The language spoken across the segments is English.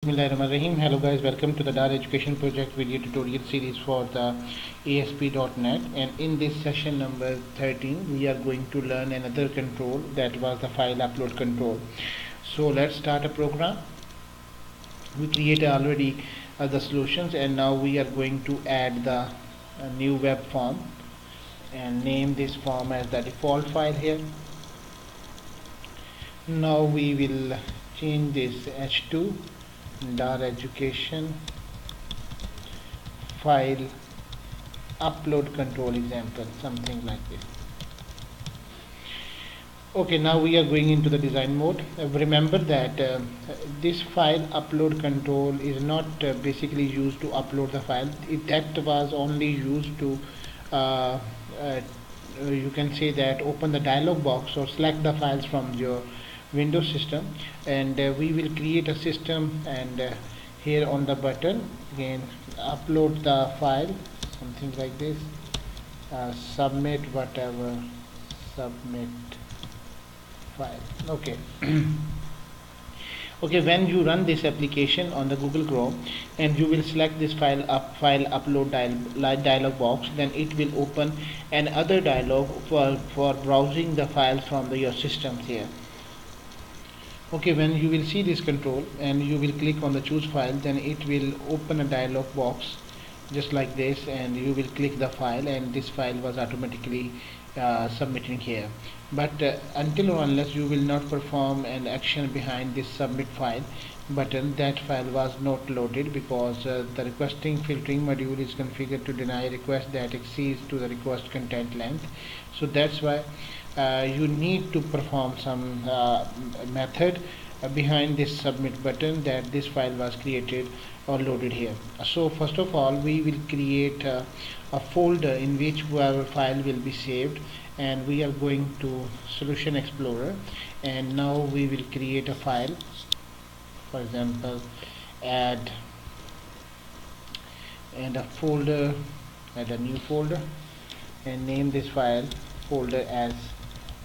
Bismillahirrahmanirrahim. Hello guys, welcome to the Dar Education Project video tutorial series for the ASP.NET, and in this session number 13 we are going to learn another control, that was the file upload control. So let's start a program. We created already the solutions, and now we are going to add the new web form and name this form as the default file here. Now we will change this h2 Dar education file upload control example, something like this. Okay, now we are going into the design mode. Remember that this file upload control is not basically used to upload the file. That was only used to you can say that open the dialog box or select the files from your Windows system, and we will create a system, and here on the button again upload the file, something like this, submit whatever, submit file. Okay. Okay, when you run this application on the Google Chrome and you will select this file upload dialog box, then it will open another dialog for browsing the files from your systems here. Okay, when you will see this control and you will click on the choose file, then it will open a dialog box just like this, and you will click the file, and this file was automatically submitting here. But until or unless you will not perform an action behind this submit file button, that file was not loaded, because the requesting filtering module is configured to deny request that exceeds to the request content length. So that's why you need to perform some method behind this submit button, that this file was created or loaded here. So first of all, we will create a folder in which our file will be saved, and we are going to Solution Explorer, and now we will create a file. For example, add a folder, add a new folder, and name this folder as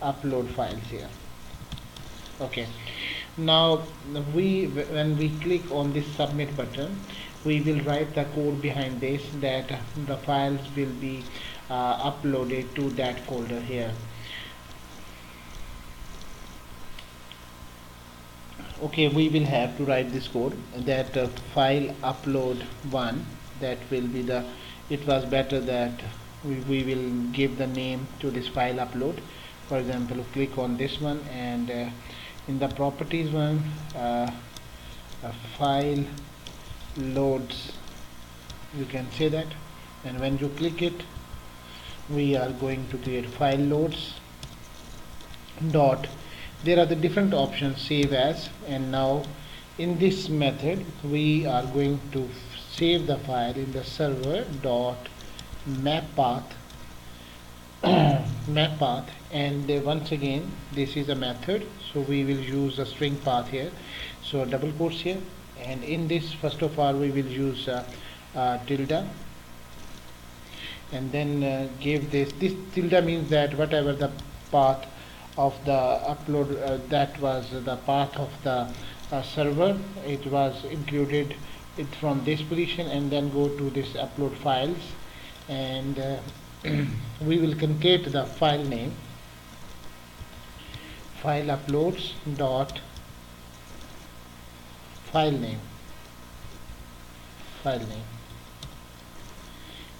upload files here. Okay, now when we click on this submit button, we will write the code behind this, that the files will be uploaded to that folder here. Okay, we will have to write this code, that file upload 1, that will be the, it was better that we will give the name to this file upload. For example, click on this one, and in the properties one, file loads, you can say that, and when you click it, we are going to create file loads dot, there are the different options, save as, and now in this method we are going to save the file in the server dot map path map path, and once again this is a method, so we will use a string path here, so double quotes here, and in this first of all we will use tilde, and then give this tilde means that whatever the path of the upload, that was the path of the server, it was included it from this position, and then go to this upload files, and we will concat the file name, file uploads dot file name,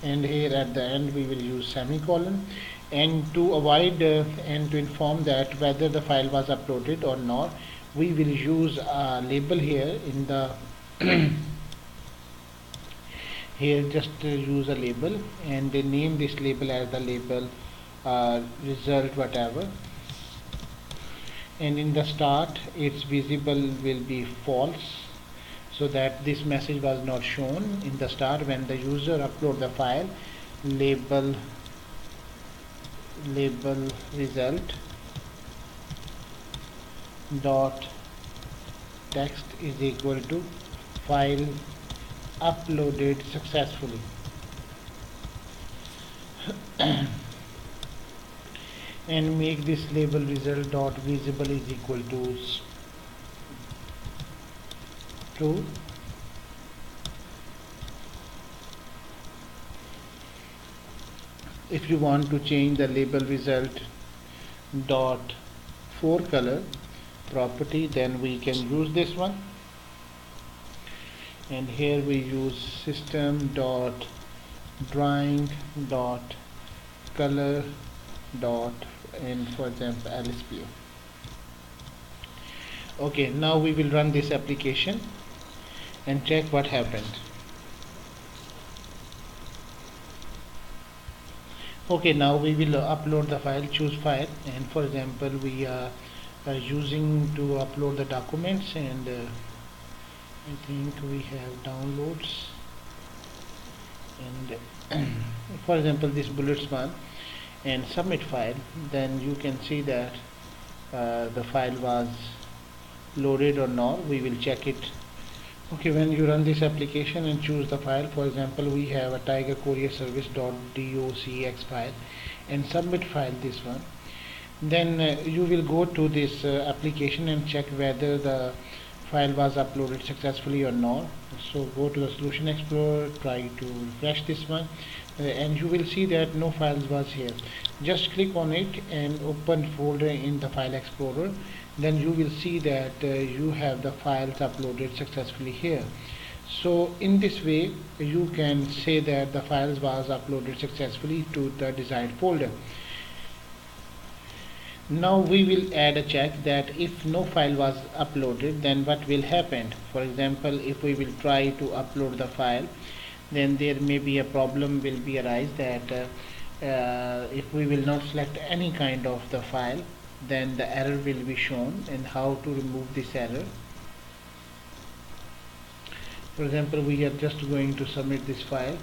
and here at the end we will use semicolon, and to avoid and to inform that whether the file was uploaded or not, we will use a label here in the here just use a label, and they name this label as the label result whatever, and in the start its visible will be false, so that this message was not shown in the start when the user upload the file. Label result dot text is equal to file uploaded successfully. And make this label result dot visible is equal to true, if you want to change the label result dot forecolor property, then we can use this one, and here we use system dot drawing dot color dot, and for example LSPO. Okay, now we will run this application and check what happened. Okay, now we will upload the file, choose file, and for example we are using to upload the documents, and I think we have downloads, and for example this bullets one, and submit file, then you can see that the file was loaded or not. We will check it. Okay, when you run this application and choose the file, for example we have a tiger courier service.docx file, and submit file, this one, then you will go to this application and check whether the file was uploaded successfully or not. So go to the Solution Explorer, try to refresh this one, and you will see that no files was here. Just click on it and open folder in the File Explorer, then you will see that you have the files uploaded successfully here. So in this way you can say that the files was uploaded successfully to the desired folder. Now we will add a check that if no file was uploaded, then what will happen. For example, if we will try to upload the file, then there may be a problem will be arise that if we will not select any kind of the file, then the error will be shown, and how to remove this error. For example, we are just going to submit this file,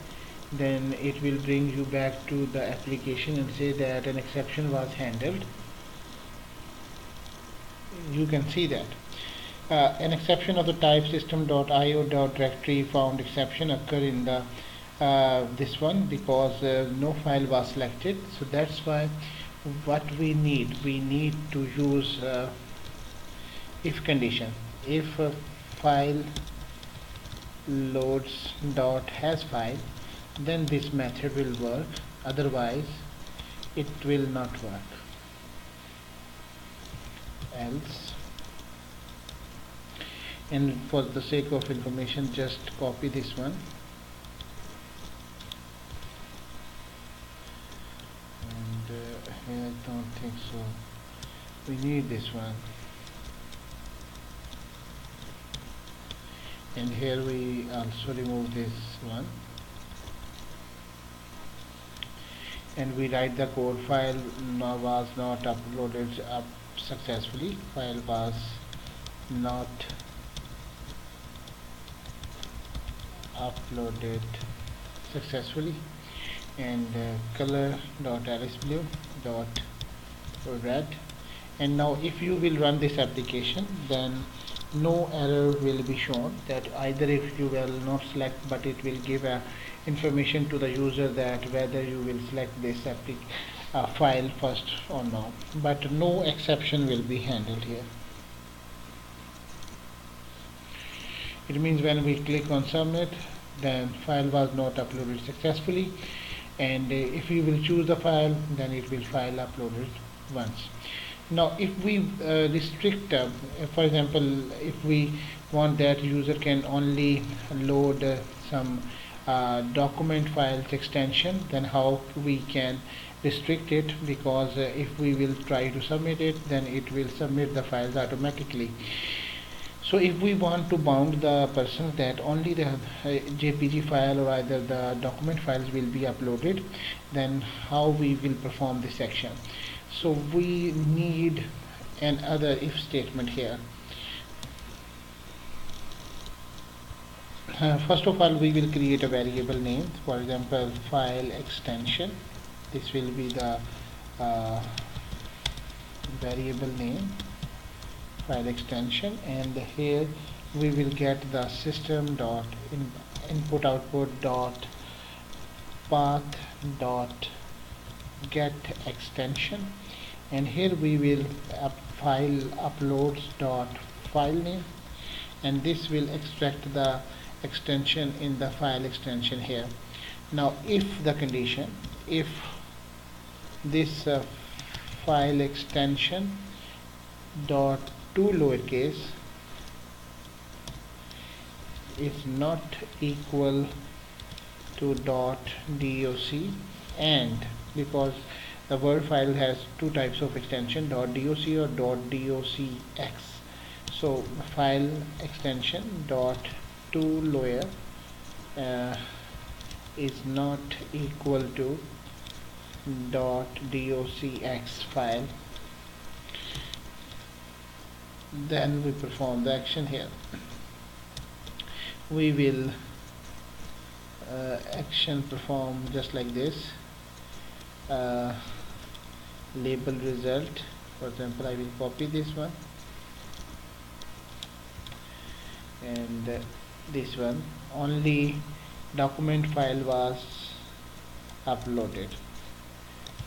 then it will bring you back to the application and say that an exception was handled. You can see that an exception of the type system.io.directory found exception occur in the this one, because no file was selected. So that's why what we need to use if condition. If file loads dot has file, then this method will work, otherwise it will not work. Else, and for the sake of information, just copy this one, and here I don't think so we need this one, and here we also remove this one, and we write the code. File was not uploaded successfully, file was not uploaded successfully, and color.lsblue.red. and now if you will run this application, then no error will be shown, that either if you will not select, but it will give a information to the user that whether you will select this file first or no, but no exception will be handled here. It means when we click on submit, then file was not uploaded successfully, and if you will choose the file, then it will file uploaded once. Now if we restrict, for example, if we want that user can only load some document files extension, then how we can restrict it, because if we will try to submit it, then it will submit the files automatically. So if we want to bound the person that only the JPG file or either the document files will be uploaded, then how we will perform this action. So we need another if statement here. First of all, we will create a variable name, for example file extension. This will be the variable name, file extension, and here we will get the system dot input output dot path dot get extension, and here we will file uploads dot file name, and this will extract the extension in the file extension here. Now if the condition, if this file extension dot to lowercase is not equal to dot doc, and because the Word file has two types of extension, dot doc or dot docx. So file extension dot to lower is not equal to dot docx file. Then we perform the action here. We will action perform just like this. Label result, for example, I will copy this one and this one. Only document file was uploaded.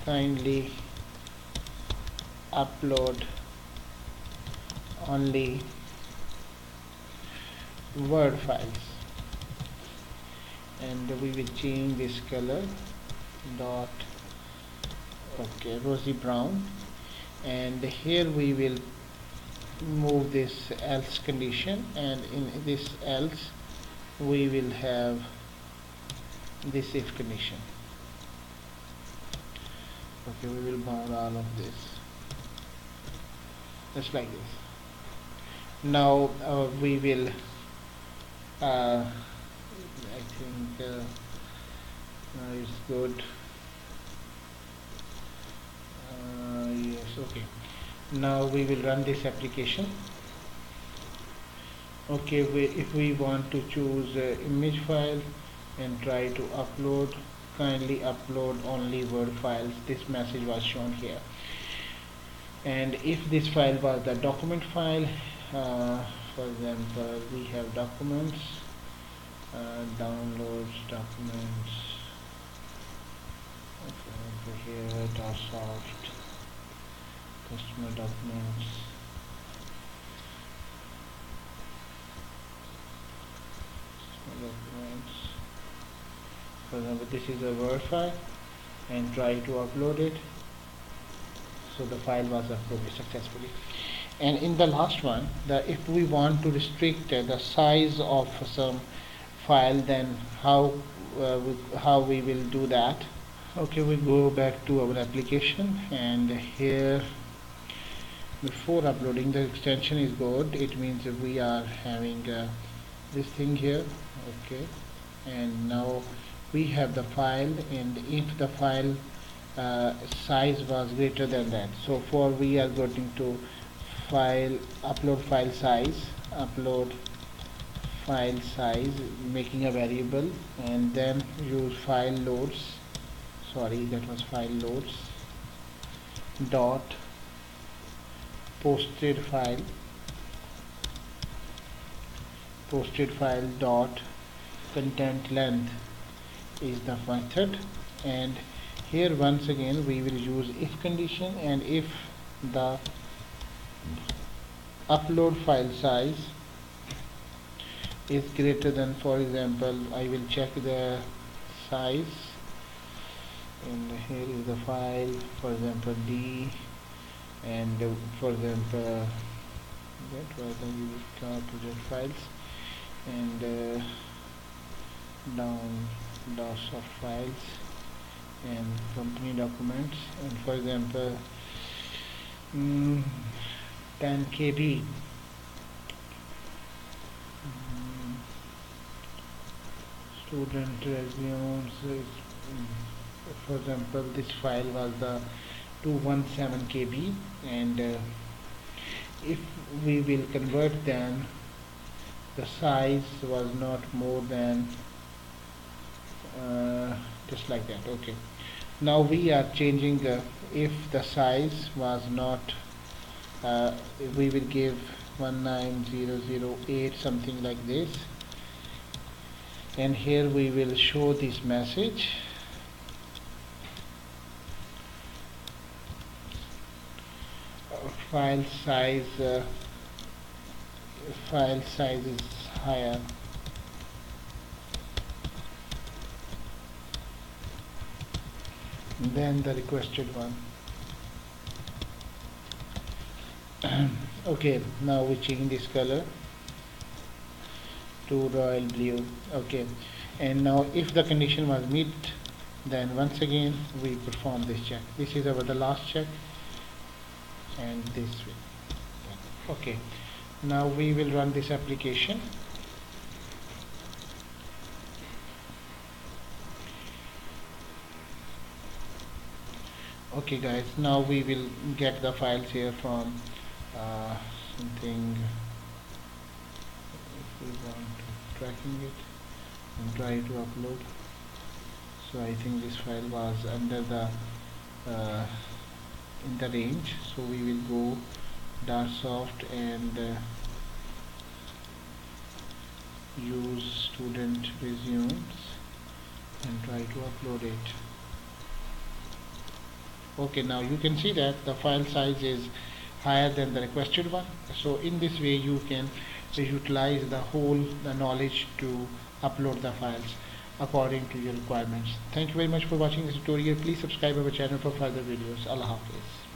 Kindly upload only Word files, and we will change this color dot rosy brown, and here we will move this else condition, and in this else we will have this if condition. Okay, we will bound all of this just like this. Now we will I think it's good. Yes, okay. Now we will run this application. Okay, if we want to choose image file and try to upload, kindly upload only Word files. This message was shown here. And if this file was the document file, for example, we have documents, downloads, documents, over here, soft, customer documents, for example, this is a Word file, and try to upload it. So the file was uploaded successfully. And in the last one, if we want to restrict the size of some file, then how we will do that. Okay, we go back to our application, and here before uploading the extension is good. It means we are having this thing here. Okay, and now we have the file, and if the file size was greater than that, so for we are going to upload file size, making a variable, and then use file loads dot posted file dot content length is the method. And here once again we will use if condition, and if the upload file size is greater than, for example, I will check the size, and here is the file, for example D, and for example that was the project files, and down soft files and company documents, and for example 10 KB. Student resumes for example, this file was the 217 KB, and if we will convert, then the size was not more than just like that. Okay, now we are changing if the size was not we will give 19008, something like this, and here we will show this message. File size is higher. then the requested one. Okay, now we change this color to royal blue. Okay, and now if the condition was met, then once again we perform this check. This is our the last check, and this way. Okay, now we will run this application. Okay guys, now we will get the files here from something. If we want to tracking it and try to upload, so I think this file was under the in the range, so we will go darsoft and use student resumes and try to upload it. Okay, now you can see that the file size is higher than the requested one. So in this way you can utilize the knowledge to upload the files according to your requirements. Thank you very much for watching this tutorial. Please subscribe our channel for further videos. Allah Hafiz.